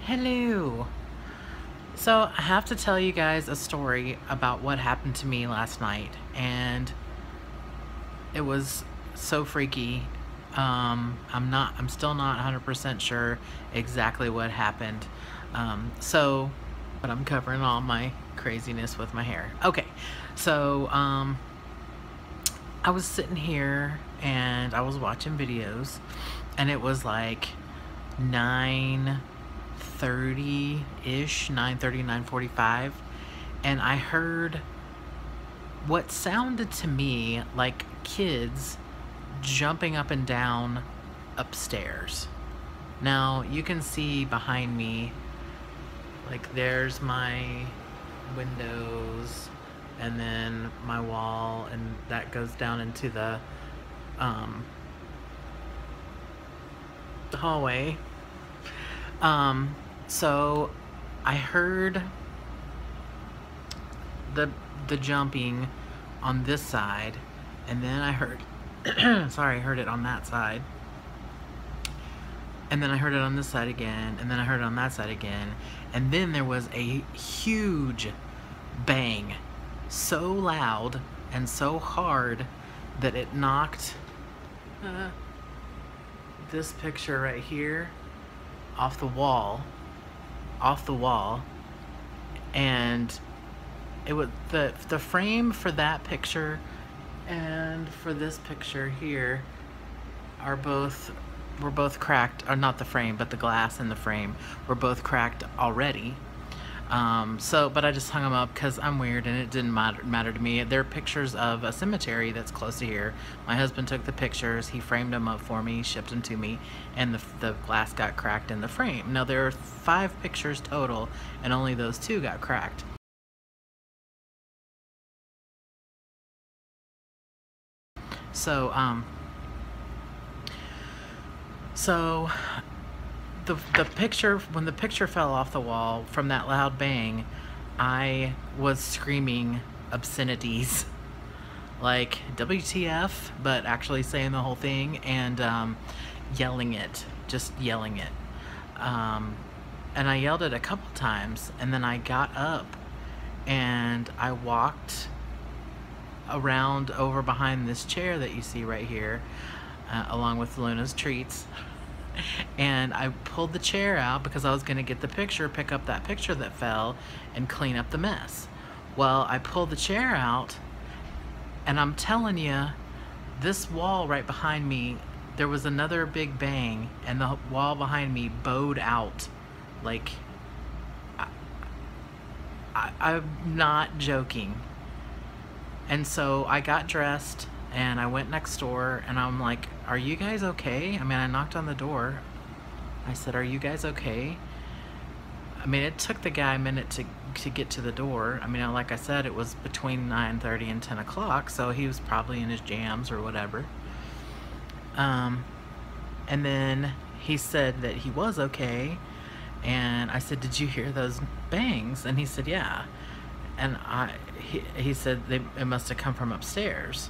Hello. So I have to tell you guys a story about what happened to me last night, and it was so freaky. I'm still not 100% sure exactly what happened. But I'm covering all my craziness with my hair. Okay, so I was sitting here and I was watching videos, and it was like 9:30-ish, 9:30, 9:45, and I heard what sounded to me like kids jumping up and down upstairs. Now you can see behind me, like there's my windows and then my wall, and that goes down into the hallway. So I heard the jumping on this side, and then I heard sorry, I heard it on that side, and then I heard it on this side again, and then I heard it on that side again, and then there was a huge bang, so loud and so hard that it knocked this picture right here off the wall, and it was the frame for that picture and for this picture here were both cracked, or not the frame, but the glass in the frame were both cracked already. But I just hung them up because I'm weird and it didn't matter to me. They're pictures of a cemetery that's close to here. My husband took the pictures, he framed them up for me, shipped them to me, and the glass got cracked in the frame. Now there are 5 pictures total, and only those 2 got cracked. So, the picture, when the picture fell off the wall from that loud bang, I was screaming obscenities like WTF, but actually saying the whole thing, and just yelling it. And I yelled it a couple times, and then I got up and I walked around over behind this chair that you see right here, along with Luna's treats. And I pulled the chair out because I was going to get the picture, pick up that picture that fell, and clean up the mess. Well, I pulled the chair out, and I'm telling you, this wall right behind me, there was another big bang, and the wall behind me bowed out. Like, I'm not joking. And so I got dressed and I went next door, and I'm like, are you guys okay? I mean, I knocked on the door. I said, are you guys okay? I mean, it took the guy a minute to get to the door. I mean, like I said, it was between 9:30 and 10 o'clock, so he was probably in his jams or whatever. And then he said that he was okay, and I said, did you hear those bangs? And he said, yeah. And he said it must have come from upstairs.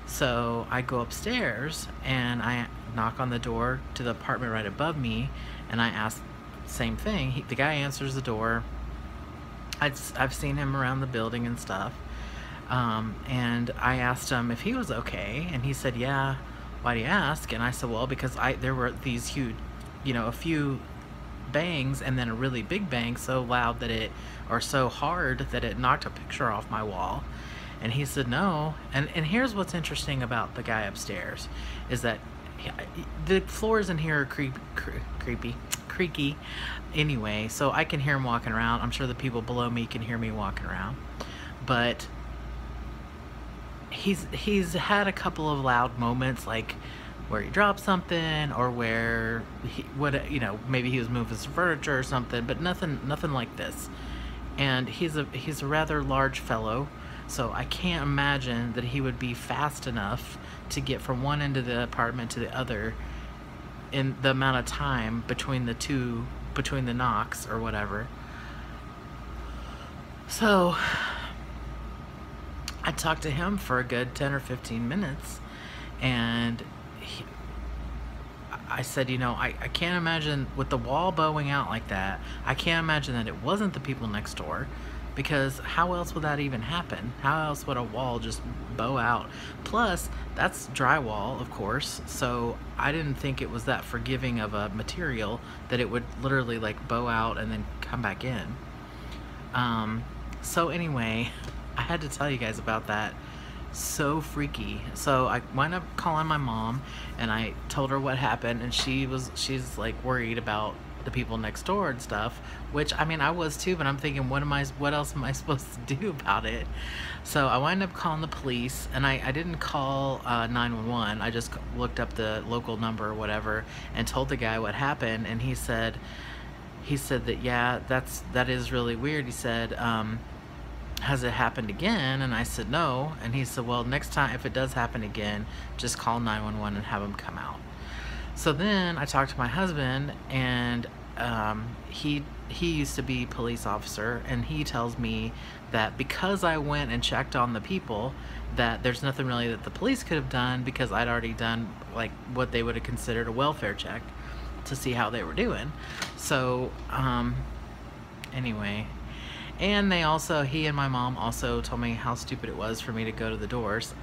So I go upstairs and I knock on the door to the apartment right above me, and I ask same thing. The guy answers the door. I've seen him around the building and stuff, and I asked him if he was okay, and he said, yeah. Why do you ask? And I said, well, because there were these huge, a few bangs, and then a really big bang, so loud that or so hard that it knocked a picture off my wall. And he said no. And here's what's interesting about the guy upstairs is that the floors in here are creaky anyway, so I can hear him walking around. I'm sure the people below me can hear me walking around, but he's had a couple of loud moments, like where he dropped something, or where maybe he was moving some furniture or something, but nothing like this. And he's a rather large fellow, so I can't imagine that he would be fast enough to get from one end of the apartment to the other in the amount of time between the knocks or whatever. So I talked to him for a good 10 or 15 minutes, and I said, you know, I can't imagine with the wall bowing out like that, I can't imagine that it wasn't the people next door, because how else would that even happen? How else would a wall just bow out? Plus, that's drywall, of course, so I didn't think it was that forgiving of a material that it would literally like bow out and then come back in. So anyway, I had to tell you guys about that. So freaky. So I wound up calling my mom and I told her what happened, and she's like worried about the people next door and stuff, which I mean I was too, but I'm thinking what else am I supposed to do about it? So I wound up calling the police, and I didn't call 911. I just looked up the local number or whatever and told the guy what happened, and he said that yeah, that is really weird. He said, has it happened again? And I said no. And he said, well, next time if it does happen again, just call 911 and have them come out. So then I talked to my husband, and he used to be a police officer, and he tells me that because I went and checked on the people, that there's nothing really that the police could have done, because I'd already done like what they would have considered a welfare check to see how they were doing. So anyway, and he and my mom also told me how stupid it was for me to go to the doors.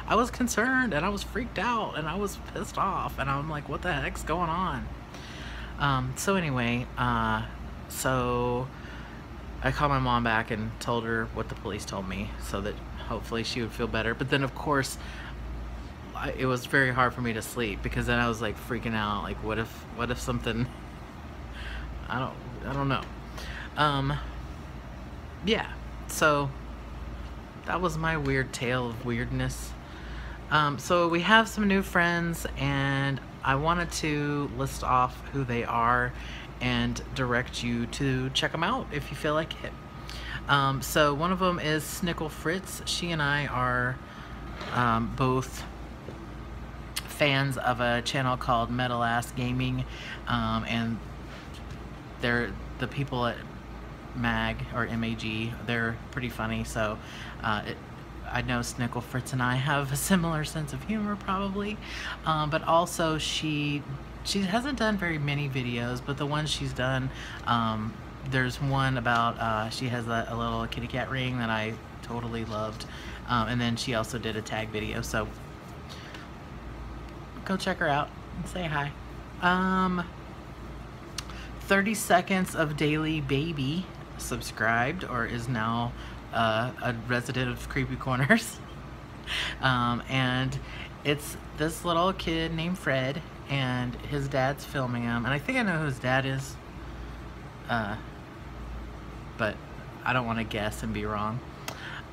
I was concerned and I was freaked out and I was pissed off, and I'm like, what the heck's going on? So anyway, so I called my mom back and told her what the police told me, so that hopefully she would feel better. But then of course it was very hard for me to sleep, because then I was like freaking out, like what if something, I don't know. Yeah, so that was my weird tale of weirdness. So we have some new friends, and I wanted to list off who they are and direct you to check them out if you feel like it. So one of them is Snikkle Fritz. She and I are both fans of a channel called Metal Ass Gaming, and they're the people at MAG or MAG. They're pretty funny, so I know Snikkle Fritz and I have a similar sense of humor probably, but also she hasn't done very many videos, but the ones she's done, there's one about she has a little kitty cat ring that I totally loved, and then she also did a tag video, so go check her out and say hi. 30 Seconds of Daily Baby subscribed, or is now a resident of Creepy Corners. And it's this little kid named Fred, and his dad's filming him, and I think I know who his dad is, but I don't want to guess and be wrong.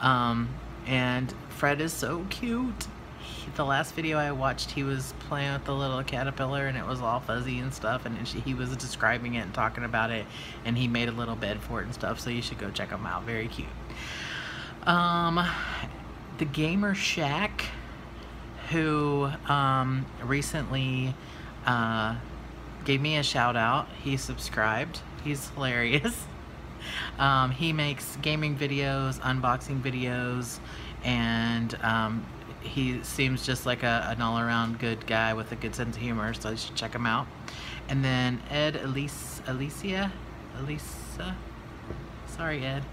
And Fred is so cute. The last video I watched, he was playing with the little caterpillar, and it was all fuzzy and stuff, and he was describing it and talking about it, and he made a little bed for it and stuff, so you should go check him out. Very cute. The Gamer Shack, who recently gave me a shout out. He subscribed. He's hilarious. He makes gaming videos, unboxing videos, and he seems just like an all-around good guy with a good sense of humor, so you should check him out. And then EdElisea, sorry Ed,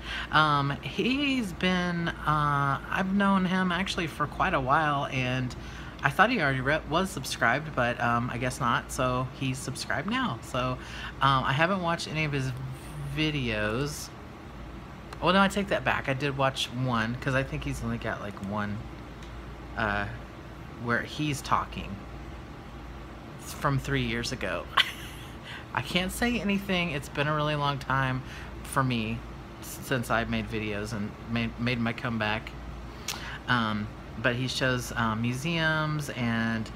he's been, I've known him actually for quite a while, and I thought he already was subscribed, but I guess not, so he's subscribed now. So I haven't watched any of his videos. Oh no, I take that back. I did watch one, because I think he's only got like one where he's talking. It's from 3 years ago. I can't say anything. It's been a really long time for me since I've made videos and made my comeback. But he shows museums, and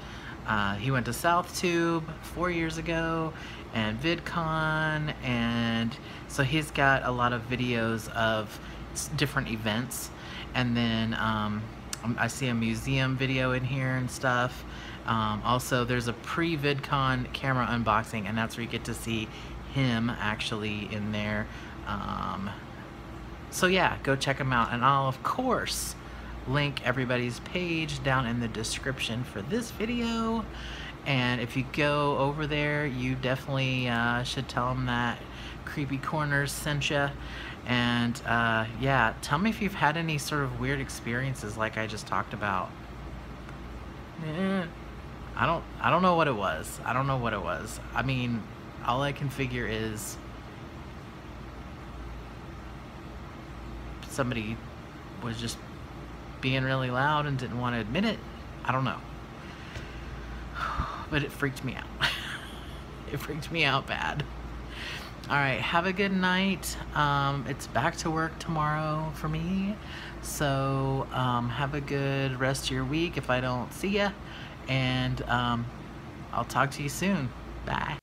he went to SouthTube 4 years ago, and VidCon, and so he's got a lot of videos of different events. And then I see a museum video in here and stuff. Also, there's a pre-VidCon camera unboxing, and that's where you get to see him actually in there. So yeah, go check him out, and I'll of course link everybody's page down in the description for this video. And if you go over there, you definitely should tell them that Creepy Corners sent you. And yeah, tell me if you've had any sort of weird experiences like I just talked about. I don't know what it was. I don't know what it was. I mean, all I can figure is somebody was just being really loud and didn't want to admit it. I don't know. But it freaked me out. It freaked me out bad. All right, have a good night. It's back to work tomorrow for me. So have a good rest of your week if I don't see ya. And I'll talk to you soon. Bye.